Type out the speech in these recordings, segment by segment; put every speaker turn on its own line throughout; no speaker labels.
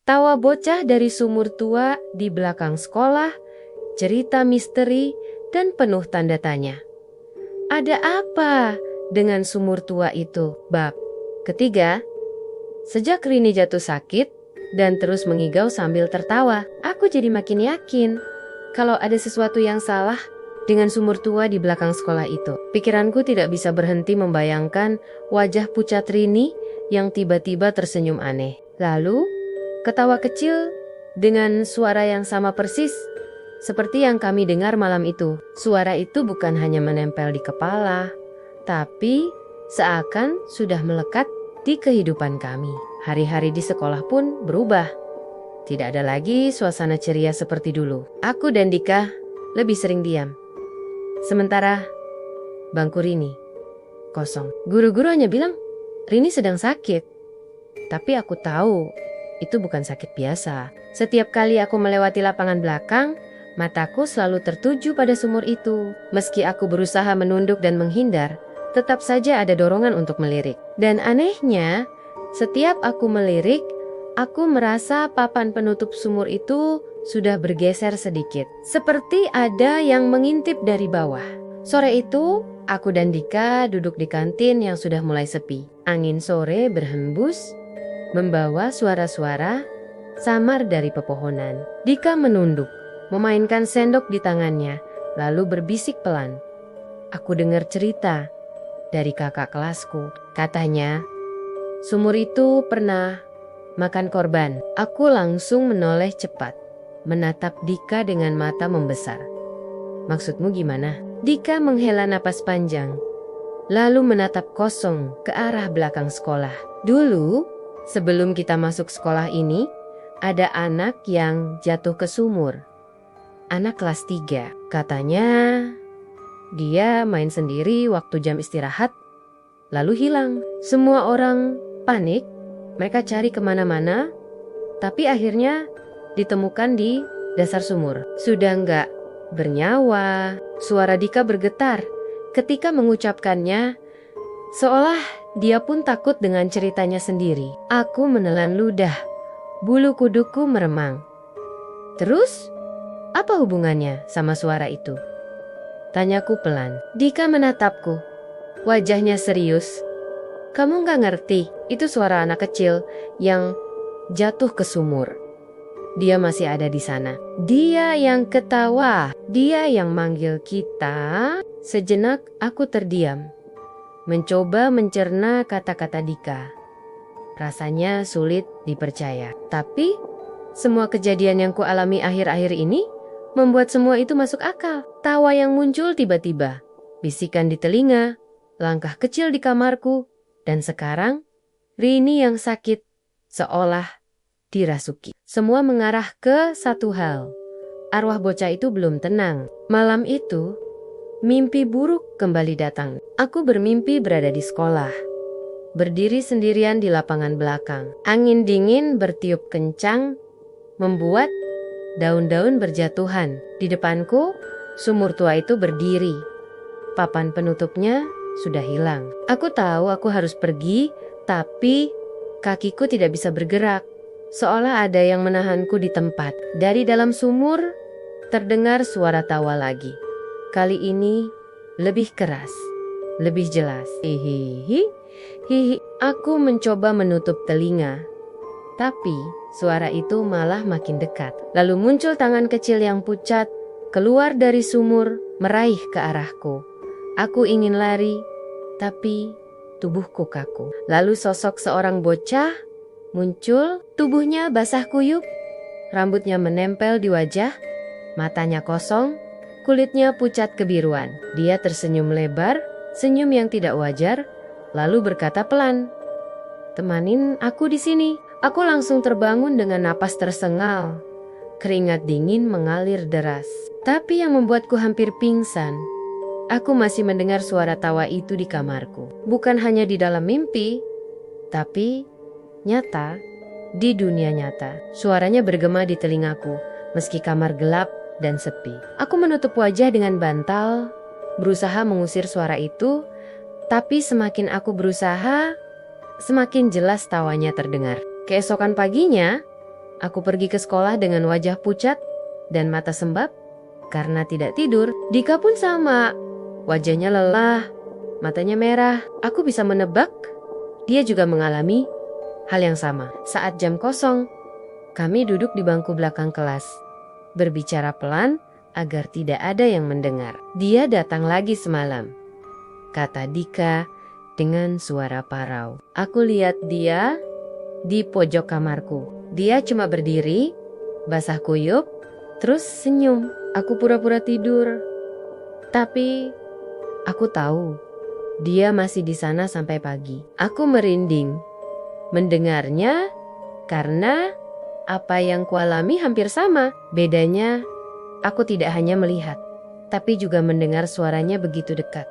Tawa bocah dari sumur tua di belakang sekolah, cerita misteri dan penuh tanda tanya. Ada apa dengan sumur tua itu? Bab ketiga. Sejak Rini jatuh sakit dan terus mengigau sambil tertawa, aku jadi makin yakin kalau ada sesuatu yang salah dengan sumur tua di belakang sekolah itu. Pikiranku tidak bisa berhenti membayangkan wajah pucat Rini yang tiba-tiba tersenyum aneh. Lalu, ketawa kecil dengan suara yang sama persis seperti yang kami dengar malam itu. Suara itu bukan hanya menempel di kepala, tapi seakan sudah melekat di kehidupan kami. Hari-hari di sekolah pun berubah. Tidak ada lagi suasana ceria seperti dulu. Aku dan Dika lebih sering diam. Sementara bangku Rini kosong. Guru-guru hanya bilang Rini sedang sakit. Tapi aku tahu itu bukan sakit biasa. Setiap kali aku melewati lapangan belakang, mataku selalu tertuju pada sumur itu. Meski aku berusaha menunduk dan menghindar, tetap saja ada dorongan untuk melirik. Dan anehnya, setiap aku melirik, aku merasa papan penutup sumur itu sudah bergeser sedikit. Seperti ada yang mengintip dari bawah. Sore itu, aku dan Dika duduk di kantin yang sudah mulai sepi. Angin sore berhembus, membawa suara-suara samar dari pepohonan. Dika menunduk, memainkan sendok di tangannya, lalu berbisik pelan. Aku dengar cerita dari kakak kelasku. Katanya, sumur itu pernah makan korban. Aku langsung menoleh cepat, menatap Dika dengan mata membesar. Maksudmu gimana? Dika menghela napas panjang, lalu menatap kosong ke arah belakang sekolah. Dulu, sebelum kita masuk sekolah ini, ada anak yang jatuh ke sumur. Anak kelas 3. Katanya, dia main sendiri waktu jam istirahat, lalu hilang. Semua orang panik, mereka cari kemana-mana, tapi akhirnya ditemukan di dasar sumur. Sudah nggak bernyawa. Suara Dika bergetar ketika mengucapkannya, seolah dia pun takut dengan ceritanya sendiri. Aku menelan ludah, bulu kuduku meremang. Terus, apa hubungannya sama suara itu? Tanyaku pelan. Dika menatapku, wajahnya serius. Kamu gak ngerti, itu suara anak kecil yang jatuh ke sumur. Dia masih ada di sana. Dia yang ketawa, dia yang manggil kita. Sejenak aku terdiam, mencoba mencerna kata-kata Dika. Rasanya sulit dipercaya. Tapi semua kejadian yang kualami akhir-akhir ini membuat semua itu masuk akal. Tawa yang muncul tiba-tiba, bisikan di telinga, langkah kecil di kamarku, dan sekarang Rini yang sakit seolah dirasuki. Semua mengarah ke satu hal. Arwah bocah itu belum tenang. Malam itu, mimpi buruk kembali datang. Aku bermimpi berada di sekolah, berdiri sendirian di lapangan belakang. Angin dingin bertiup kencang, membuat daun-daun berjatuhan. Di depanku, sumur tua itu berdiri. Papan penutupnya sudah hilang. Aku tahu aku harus pergi, tapi kakiku tidak bisa bergerak. Seolah ada yang menahanku di tempat. Dari dalam sumur, terdengar suara tawa lagi. Kali ini lebih keras, lebih jelas. Hihihi, hihi. Aku mencoba menutup telinga, tapi suara itu malah makin dekat. Lalu muncul tangan kecil yang pucat, keluar dari sumur, meraih ke arahku. Aku ingin lari, tapi tubuhku kaku. Lalu sosok seorang bocah muncul, tubuhnya basah kuyup, rambutnya menempel di wajah, matanya kosong, kulitnya pucat kebiruan. Dia tersenyum lebar, senyum yang tidak wajar, lalu berkata pelan, "Temanin aku di sini." Aku langsung terbangun dengan napas tersengal. Keringat dingin mengalir deras. Tapi yang membuatku hampir pingsan, aku masih mendengar suara tawa itu di kamarku. Bukan hanya di dalam mimpi, tapi nyata, di dunia nyata. Suaranya bergema di telingaku, meski kamar gelap dan sepi. Aku menutup wajah dengan bantal, berusaha mengusir suara itu, tapi semakin aku berusaha, semakin jelas tawanya terdengar. Keesokan paginya, Aku pergi ke sekolah dengan wajah pucat dan mata sembab karena tidak tidur. Dika pun sama, wajahnya lelah, matanya merah. Aku bisa menebak dia juga mengalami hal yang sama. Saat jam kosong, kami duduk di bangku belakang kelas, berbicara pelan agar tidak ada yang mendengar. Dia datang lagi semalam, kata Dika dengan suara parau. Aku lihat dia di pojok kamarku. Dia cuma berdiri, basah kuyup, terus senyum. Aku pura-pura tidur. Tapi aku tahu dia masih di sana sampai pagi. Aku merinding mendengarnya karena apa yang kualami hampir sama. Bedanya, aku tidak hanya melihat, tapi juga mendengar suaranya begitu dekat.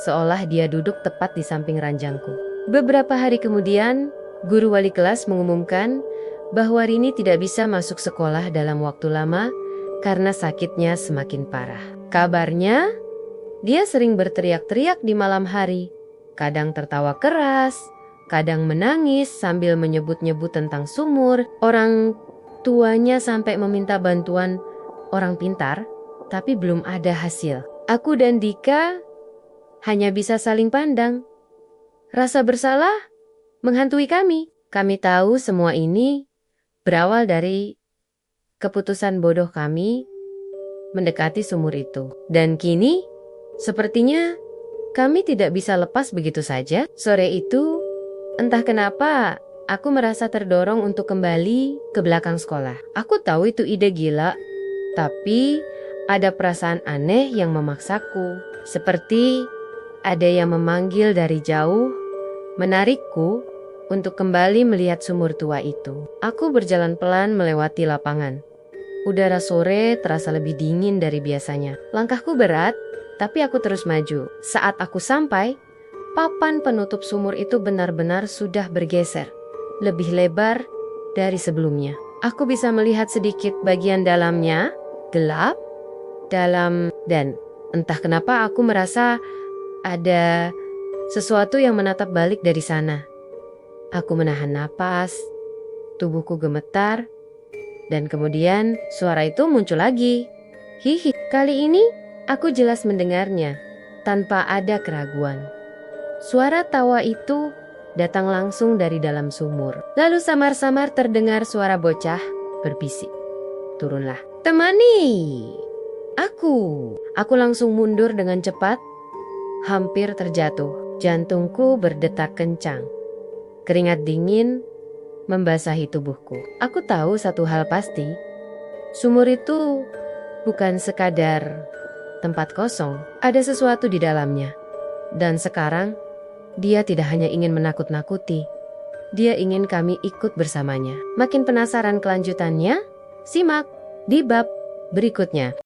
Seolah dia duduk tepat di samping ranjangku. Beberapa hari kemudian, guru wali kelas mengumumkan bahwa Rini tidak bisa masuk sekolah dalam waktu lama karena sakitnya semakin parah. Kabarnya, dia sering berteriak-teriak di malam hari, kadang tertawa keras, kadang menangis sambil menyebut-nyebut tentang sumur. Orang tuanya sampai meminta bantuan orang pintar, tapi belum ada hasil. Aku dan Dika hanya bisa saling pandang. Rasa bersalah menghantui kami. Kami tahu semua ini berawal dari keputusan bodoh kami mendekati sumur itu. Dan kini, sepertinya kami tidak bisa lepas begitu saja. Sore itu, entah kenapa, aku merasa terdorong untuk kembali ke belakang sekolah. Aku tahu itu ide gila, tapi ada perasaan aneh yang memaksaku. Seperti ada yang memanggil dari jauh, menarikku untuk kembali melihat sumur tua itu. Aku berjalan pelan melewati lapangan. Udara sore terasa lebih dingin dari biasanya. Langkahku berat, tapi aku terus maju. Saat aku sampai, papan penutup sumur itu benar-benar sudah bergeser. Lebih lebar dari sebelumnya. Aku bisa melihat sedikit bagian dalamnya, gelap, dalam, dan entah kenapa aku merasa ada sesuatu yang menatap balik dari sana. Aku menahan napas, tubuhku gemetar, dan kemudian suara itu muncul lagi. Hihi, kali ini aku jelas mendengarnya, tanpa ada keraguan. Suara tawa itu datang langsung dari dalam sumur. Lalu samar-samar terdengar suara bocah berbisik. Turunlah. Temani aku. Aku langsung mundur dengan cepat, hampir terjatuh. Jantungku berdetak kencang. Keringat dingin membasahi tubuhku. Aku tahu satu hal pasti, sumur itu bukan sekadar tempat kosong. Ada sesuatu di dalamnya. Dan sekarang, dia tidak hanya ingin menakut-nakuti, dia ingin kami ikut bersamanya. Makin penasaran kelanjutannya? Simak di bab berikutnya.